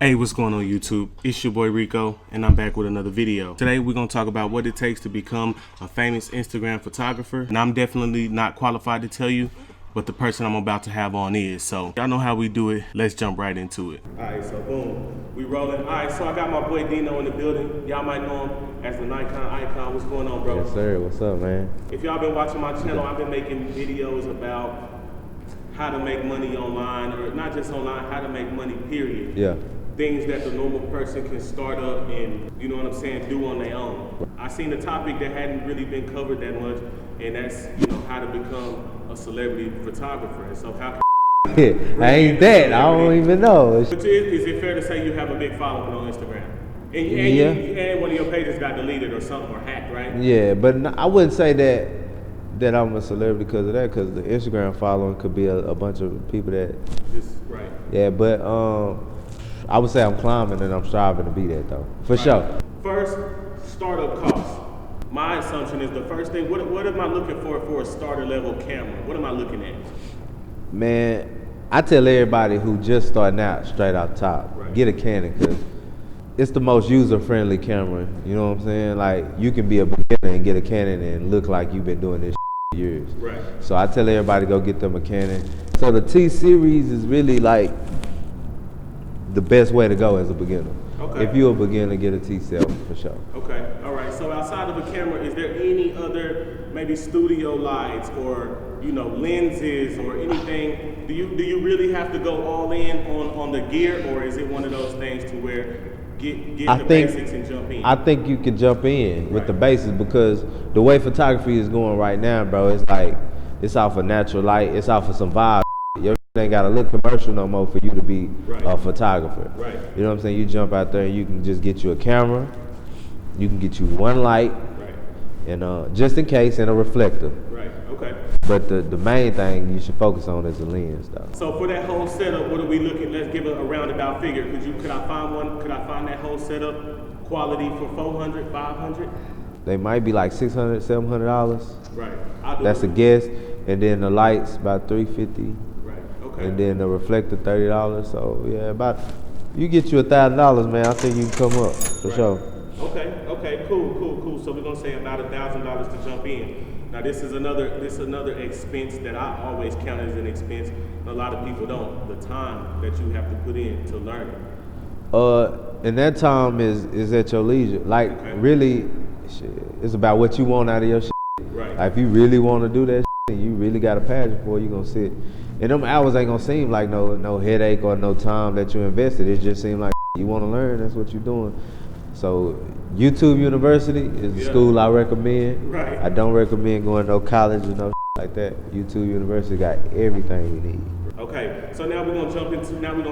Hey, what's going on YouTube? It's your boy Rico, and I'm back with another video. Today we're going to talk about what it takes to become a famous Instagram photographer. And I'm definitely not qualified to tell you, but the person I'm about to have on is. So y'all know how we do it. Let's jump right into it. Alright, so boom, we rolling. Alright, so I got my boy Dino in the building. Y'all might know him as the Nikon icon. What's going on, bro? Yes, sir. What's up, man? If y'all been watching my channel, I've been making videos about how to make money online, or not just online, how to make money, period. Yeah. Things that the normal person can start up and, you know what I'm saying, do on their own. I seen a topic that hadn't really been covered that much, and that's, you know, how to become a celebrity photographer. And so how can I ain't that. I don't even know. But is it fair to say you have a big following on Instagram? And Yeah. And one of your pages got deleted or something, or hacked, right? Yeah, but I wouldn't say that I'm a celebrity because of that, because the Instagram following could be a bunch of people that. Just, right. Yeah, but I would say I'm climbing and I'm striving to be that though, for sure. First, startup costs. My assumption is the first thing. What am I looking for a starter level camera? What am I looking at? Man, I tell everybody who just starting out straight out top, Right. get a Canon, because it's the most user-friendly camera. You know what I'm saying? Like, you can be a beginner and get a Canon and look like you've been doing this for years. Right. So I tell everybody go get them a Canon. So the T series is really like the best way to go as a beginner. Okay. If you're a beginner, get a T7 for sure. Okay, all right. So outside of a camera, is there any other maybe studio lights or, you know, lenses or anything? Do you really have to go all in on the gear, or is it one of those things to where get the basics and jump in? I think you can jump in with Right. the basics, because the way photography is going right now, bro, it's like it's off of natural light, it's off of some vibe. Your ain't gotta look commercial no more for you to be Right. a photographer. Right. You know what I'm saying? You jump out there and you can just get you a camera, you can get you one light, Right, and just in case, and a reflector. right, okay. But the main thing you should focus on is the lens, though. So for that whole setup, what are we looking? Let's give a roundabout figure. Could I find one? Could I find that whole setup quality for 400, 500? They might be like $600, $700. Right. I'll do That's a it. guess. And then the lights about $350. Right. Okay. And then the reflector $30. So yeah, about you get you $1,000, man. I think you can come up for Right. sure. Okay, cool. So we're gonna say about $1,000 to jump in. Now this is another expense that I always count as an expense, and a lot of people don't. The time that you have to put in to learn it. And that time is at your leisure. Like really, shit, it's about what you want out of your shit. Right. Like if you really want to do that shit, and you really got a passion for it, you gonna sit. And them hours ain't gonna seem like no headache or no time that you invested. It just seem like you want to learn. That's what you're doing. So YouTube University is the school I recommend. Right. I don't recommend going to no college or no like that. YouTube University got everything you need. Okay, so now we're gonna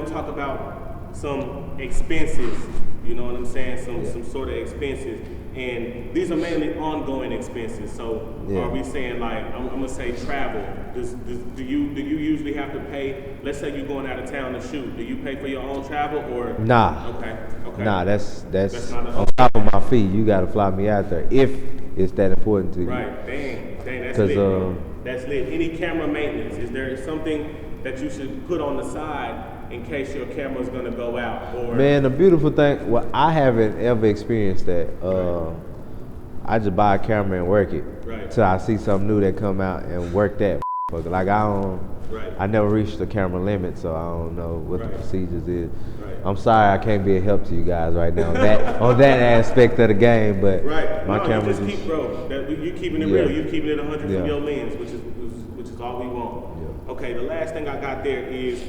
talk about some expenses. You know what I'm saying? Some sort of expenses, and these are mainly ongoing expenses. So are we saying, like, I'm gonna say travel? Do you usually have to pay? Let's say you're going out of town to shoot. Do you pay for your own travel or? Nah. Okay. Nah, that's not on top of my fee. You gotta fly me out there if it's that important to you. Right. Dang, that's lit, bro. That's lit. Any camera maintenance? Is there something that you should put on the side in case your camera's gonna go out? Or Man, the beautiful thing, well, I haven't ever experienced that. I just buy a camera and work it till I see something new that come out and work that. Like I never reached the camera limit, so I don't know what the procedures is. Right. I'm sorry I can't be a help to you guys right now on that aspect of the game, but my camera you just keep, bro. You keeping it real. You keeping it 100 from your lens, which is all we want. Yeah. Okay, the last thing I got there is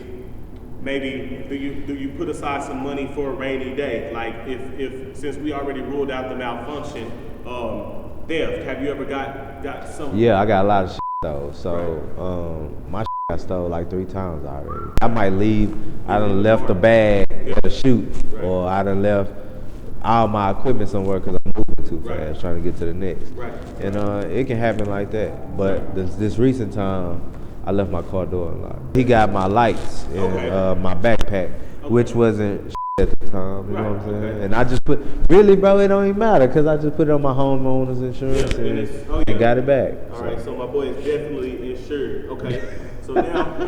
maybe do you put aside some money for a rainy day? Like if since we already ruled out the malfunction, theft. Have you ever got some? Yeah, I got a lot of shit though. So my shit got stole like 3 times already. I might leave. I done left the bag at a shoot, or I done left all my equipment somewhere because I'm moving too fast, trying to get to the next. Right. And it can happen like that. But this recent time, I left my car door unlocked. He got my lights and my backpack, which wasn't at the time, you know what I'm saying? Okay. And I just put, really, bro, it don't even matter because I just put it on my homeowner's insurance and got it back. All right, so my boy is definitely insured. Okay, so now,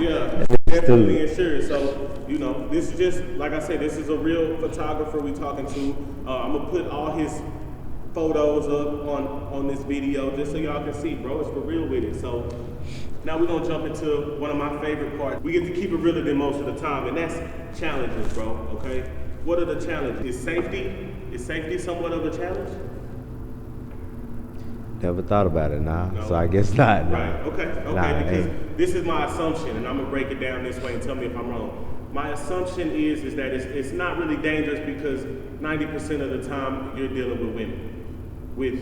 definitely insured. So, you know, this is just, like I said, this is a real photographer we talking to. I'm going to put all his photos up on this video just so y'all can see, bro. It's for real with it. So now we're gonna jump into one of my favorite parts. We get to keep it realer than most of the time, and that's challenges, bro. Okay, what are the challenges? Is safety somewhat of a challenge? Never thought about it, nah. No. So I guess not. Nah. Right. Okay. Because this is my assumption, and I'm gonna break it down this way and tell me if I'm wrong. My assumption is that it's not really dangerous because 90% of the time you're dealing with women. With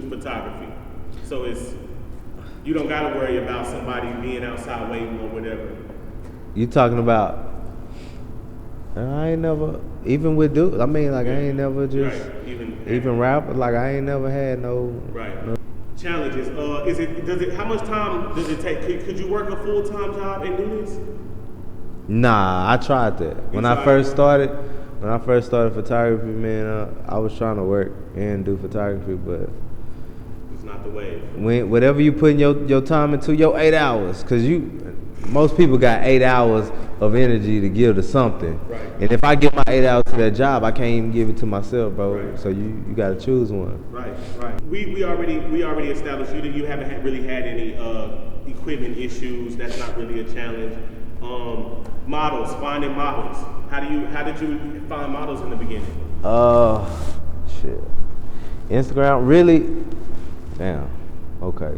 photography. So you don't gotta worry about somebody being outside waiting or whatever. You talking about, I ain't never, even with dudes, I mean, like, I ain't never just, even rap, like, I ain't never had no. Challenges, how much time does it take? Could you work a full-time job and do this? Nah, I tried that. When I first started photography, man, I was trying to work and do photography, but it's not the way. Whatever you put your time into, your 8 hours, because most people got 8 hours of energy to give to something. Right. And if I give my 8 hours to that job, I can't even give it to myself, bro. Right. So you got to choose one. Right. We already established you haven't really had any equipment issues. That's not really a challenge. Finding models. How did you find models in the beginning? Shit. Instagram, really? Damn. Okay.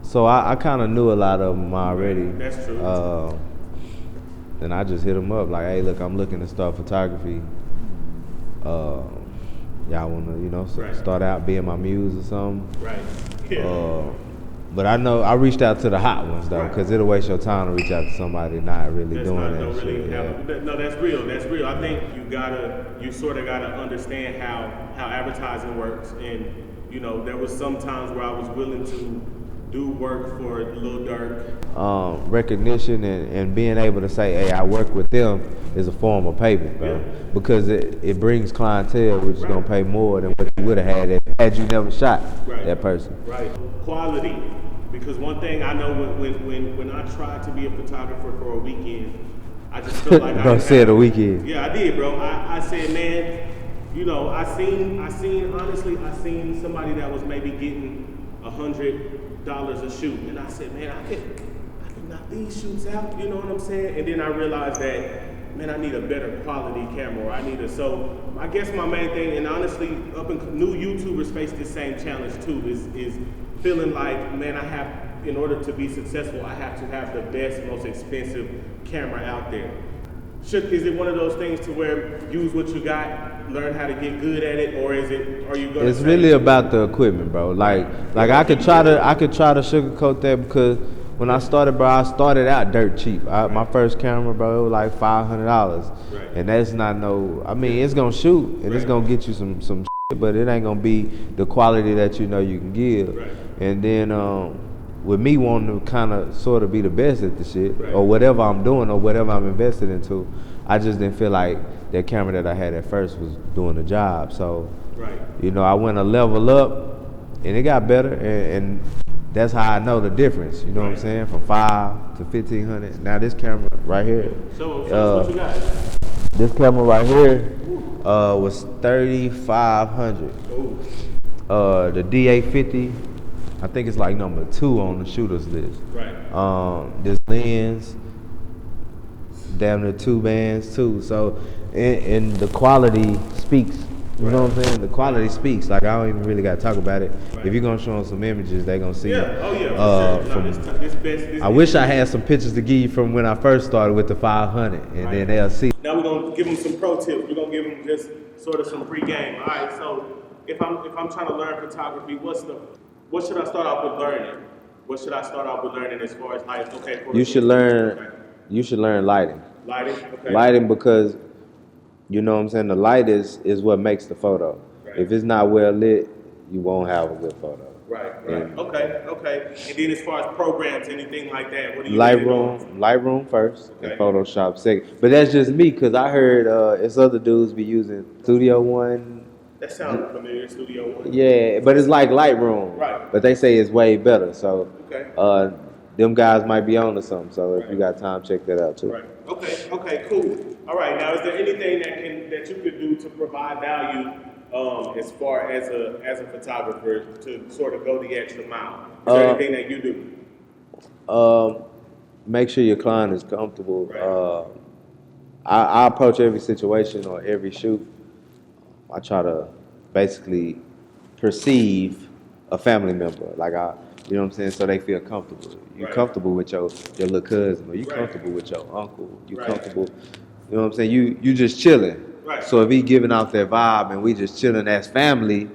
So I kind of knew a lot of them already. That's true. Then I just hit them up like, hey, look, I'm looking to start photography. Y'all want to, start out being my muse or something? Right. Yeah. But I know I reached out to the hot ones though, because it'll waste your time to reach out to somebody not really doing that shit. No, that's real. That's real. I think you sort of gotta understand how advertising works, and there was some times where I was willing to do work for Lil Durk. Recognition and being able to say, hey, I work with them is a form of payment, bro. Yeah. Because it brings clientele, which is gonna pay more than what you would have had you never shot that person. Right. Quality. Because one thing I know when I tried to be a photographer for a weekend, I just felt like bro said a weekend. Yeah, I did, bro. I said, man, I seen somebody that was maybe getting $100 a shoot, and I said, man, I can knock these shoots out. You know what I'm saying? And then I realized that, man, I need a better quality camera. So I guess my main thing, and honestly, new YouTubers face the same challenge too, is feeling like, man, in order to be successful, I have to have the best, most expensive camera out there. Is it one of those things to where use what you got, learn how to get good at it, or are you going to? It's really about the equipment, bro. Like I could try to sugarcoat that, because when I started, bro, I started out dirt cheap. My first camera, bro, it was like $500, and that's not it's gonna shoot and it's gonna get you some shit, but it ain't gonna be the quality that you can give. Right. And then with me wanting to kind of sort of be the best at the shit, or whatever I'm doing or whatever I'm invested into, I just didn't feel like that camera that I had at first was doing the job. So, I went a level up, and it got better, and that's how I know the difference. You know what I'm saying? From $500 to $1,500. Now this camera right here. So what you got? This camera right here was $3,500. The D850. I think it's like number 2 on the shooter's list. Right. This lens, damn near 2 bands too. So, and the quality speaks. You know what I'm saying? The quality speaks. Like, I don't even really got to talk about it. If you're going to show them some images, they're going to see it. Oh, yeah, for sure. I wish I had some pictures to give you from when I first started with the 500, and then they'll see. Now we're going to give them some pro tips. We're going to give them just sort of some pre-game. All right, so if I'm trying to learn photography, what should I start off with learning? What should I start off with learning as far as like, you should learn lighting. Lighting, okay. Lighting, because you know what I'm saying, the light is what makes the photo. If it's not well lit, you won't have a good photo. Right. And Okay. And then as far as programs, anything like that, what do you recommend? Lightroom first, and Okay. Photoshop second. But that's just me, cause I heard it's other dudes be using Studio One. That sounds familiar, Studio One. Yeah, but it's like Lightroom. Right. But they say it's way better. So, Okay. them guys might be on to something. So if you Right. got time, check that out too. Right. Okay, cool. All right. Now, is there anything that you could do to provide value, as far as a photographer to sort of go the extra mile? Is there anything that you do? Make sure your client is comfortable. Right. I approach every situation or every shoot. I try to basically perceive a family member, you know what I'm saying, so they feel comfortable. You Right. comfortable with your little cousin, or you Right. comfortable with your uncle. You Right. comfortable, you know what I'm saying. You just chilling. Right. So if he giving off that vibe and we just chilling as family,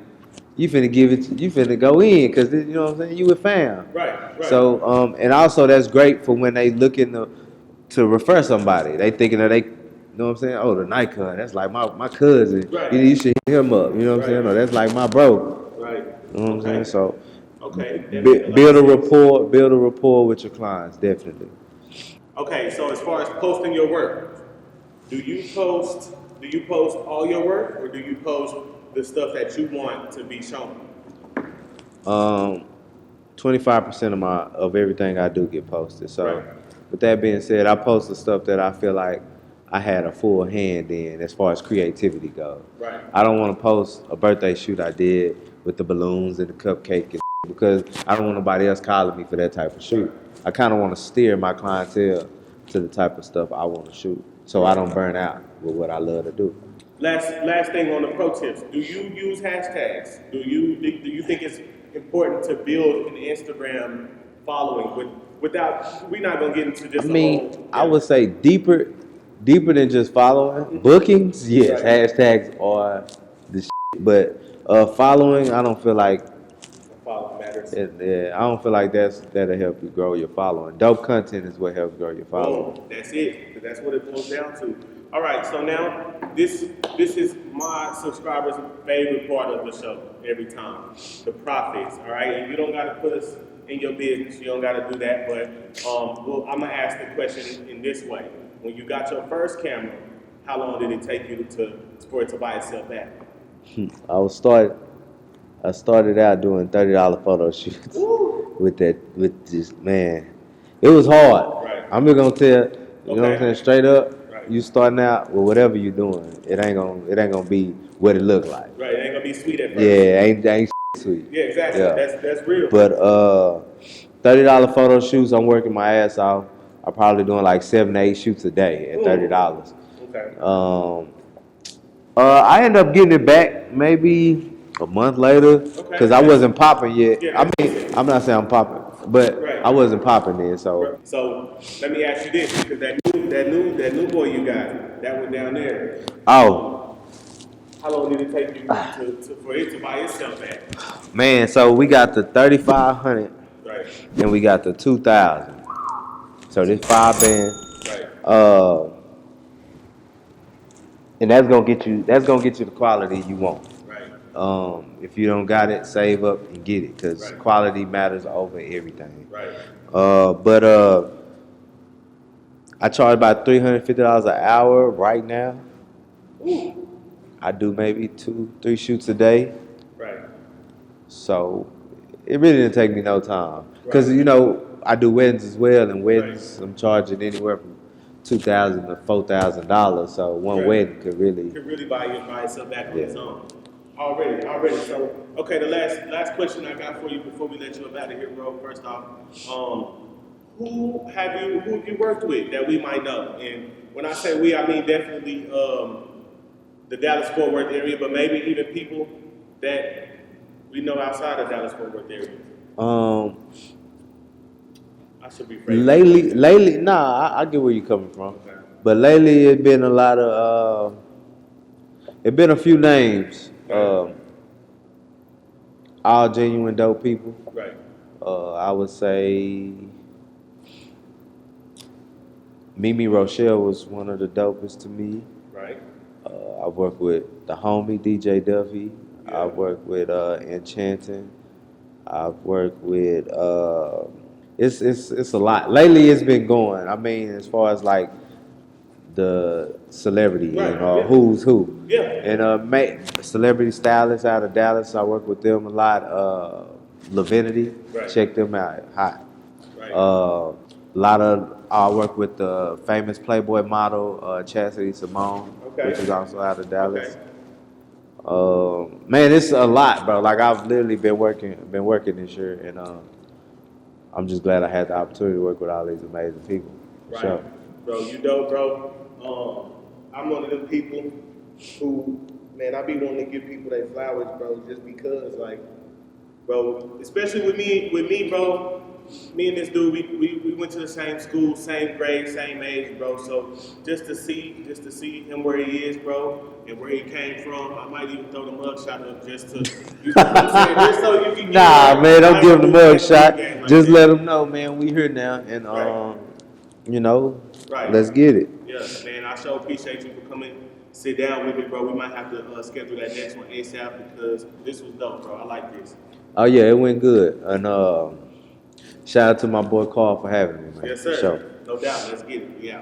you finna go in because you know what I'm saying. You with fam. Right. So and also that's great for when they looking to refer somebody. They thinking that they, you know what I'm saying? Oh, the Nikon, that's like my cousin. Right. You should hit him up. You know what I'm saying? Or that's like my bro. Right. You know what I'm saying? So Okay. build a rapport with your clients, definitely. Okay. So as far as posting your work, do you post all your work, or do you post the stuff that you want to be shown? 25% of everything I do get posted. So Right. with that being said, I post the stuff that I feel like I had a full hand in as far as creativity goes. Right. I don't want to post a birthday shoot I did with the balloons and the cupcake and because I don't want nobody else calling me for that type of shoot. I kind of want to steer my clientele to the type of stuff I want to shoot so I don't burn out with what I love to do. Last thing on the pro tips. Do you use hashtags? Do you think it's important to build an Instagram following without? We're not gonna get into just. I would say deeper than just following. Bookings, yes, Right. hashtags are the shit, but following, I don't feel like Follow matters. I don't feel like that'll help you grow your following. Dope content is what helps grow your following. Boom. That's it. That's what it boils down to. All right. So now this is my subscribers' favorite part of the show every time. The profits. All right. And you don't got to put us in your business. You don't got to do that. But well, I'm gonna ask the question in this way. When you got your first camera, how long did it take you for it to buy itself back? I started out doing $30 photo shoots Woo. with this man. It was hard. Right. I'm just gonna tell you know what I'm Okay. saying, straight up. Right. You starting out with whatever you doing, it ain't gonna be what it look like. Right. It ain't gonna be sweet at first. Yeah, ain't sweet. Yeah. Exactly. Yeah. That's real. But $30 photo shoots, I'm working my ass off. I'm probably doing like 7 to 8 shoots a day at $30. Okay. I end up getting it back maybe a month later because I wasn't popping yet. Yeah. I mean, I'm not saying I'm popping, but Right. I wasn't popping then. So So let me ask you this, because that new boy you got, that one down there. oh How long did it take you for it to buy itself back? man, so we got the 3,500 Right. and we got the 2,000. So this 5 band, Right. and that's gonna get you the quality you want. Right. If you don't got it, save up and get it because Right. quality matters over everything. Right. But I charge about $350 an hour right now. Ooh. I do maybe 2-3 shoots a day, Right. so it really didn't take me no time. Cause Right. you know I do weddings as well, and weddings I'm charging anywhere from $2,000 to $4,000. So one Right. wedding could really. Could really buy itself back on Yeah. its own. Already. So, okay, the last question I got for you before we let you up out of here, bro. First off, who have you worked with that we might know? And when I say we, I mean definitely the Dallas-Fort Worth area, but maybe even people that we know outside of Dallas-Fort Worth area. I should be phrasing Lately, nah, I get where you're coming from. Okay. But lately, it's been a lot of, it been a few names. Okay. All genuine dope people. Right. I would say Mimi Rochelle was one of the dopest to me. Right. I worked with the homie DJ Duffy. Yeah. I worked with Enchanting. I've worked with. It's a lot. Lately, it's been going. I mean, as far as like the celebrity Right. and Yeah. who's who. Yeah. And celebrity stylists out of Dallas. I work with them a lot. Lavinity, Right. check them out. Hot. Right. A lot of I work with the famous Playboy model Chastity Simone, Okay. which is also out of Dallas. Okay. Man, it's a lot, bro. Like I've literally been working this year, and I'm just glad I had the opportunity to work with all these amazing people. Right. So, Bro, you dope, bro. I'm one of them people who, man, I be wanting to give people their flowers, bro, just because, like, bro, especially with me, bro. Me and this dude, we went to the same school, same grade, same age, bro. So just to see him where he is, bro, and where he came from, I might even throw the mug shot up just to, you know what I'm saying, just so you can nah, man, don't give him the mug shot. Like Just that. let him know, man, we here now, and Right. you know, Right. let's get it. Yeah, man, I sure appreciate you for coming, sit down with me, bro. We might have to schedule that next one ASAP because this was dope, bro. I like this. Oh yeah, it went good, and shout out to my boy Carl for having me, man. Yes, sir. For sure. No doubt. Let's get it. Yeah.